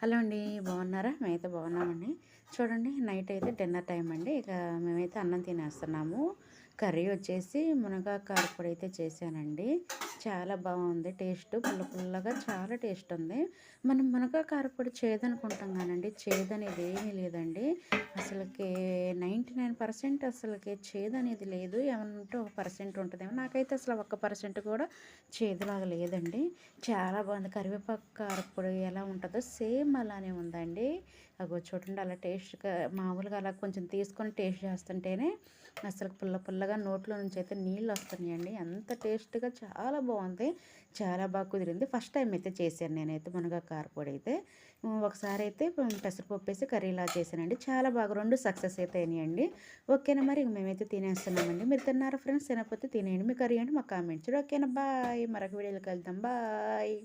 Hello అండి. బాగున్నారా? మేమైతే బాగున్నామండి. చూడండి, నైట్ అయితే డిన్నర్ టైం అండి. ఇక మేమైతే అన్నం తినేస్తున్నాము. కర్రీ వచ్చేసి మునగాకు కారప్పొడి అయితే చేశానండి. చాలా బాగుంది. టేస్ట్ పుల్ల పుల్లగా చాలా టేస్ట్ ఉంది. మనం మునగాకు కారప్పొడి చేదనుకుంటాం కానండి, చేదనేది ఏమీ లేదండి. అసలుకి 99% అసలుకి చేదనేది లేదు. ఏమన్నా ఉంటే ఒక పర్సెంట్ ఉంటుందేమో. నాకైతే అసలు ఒక్క పర్సెంట్ కూడా చేదులాగా లేదండి. చాలా బాగుంది. కరివేపాకు కారప్పొడి ఎలా ఉంటుందో సేమ్ అలానే ఉందండి. అగో చూడండి, అలా టేస్ట్‌గా మామూలుగా అలా కొంచెం తీసుకొని టేస్ట్ చేస్తుంటేనే అసలు పుల్ల పుల్లగా నోట్లో నుంచి అయితే నీళ్ళు వస్తున్నాయండి. అంత టేస్ట్‌గా చాలా బాగుంది. చాలా బాగా కుదిరింది. ఫస్ట్ టైం అయితే చేశాను నేనైతే మునగాకు కారప్పొడి అయితే. ఒకసారి అయితే పెసరపప్పు వేసి కర్రీలా చేశానండి. చాలా బాగా 2 సక్సెస్ అయితే అయినాయండి. ఓకేనా, మరి మేమైతే తినేస్తున్నామండి. మీరు తిన్నారా ఫ్రెండ్స్? తినకపోతే తినేయండి. మీ కర్రీ ఏంటి మాకు కామెంట్ చేయండి. ఓకేనా, బాయ్. మరొక వీడియోలో కలుద్దాం. బాయ్.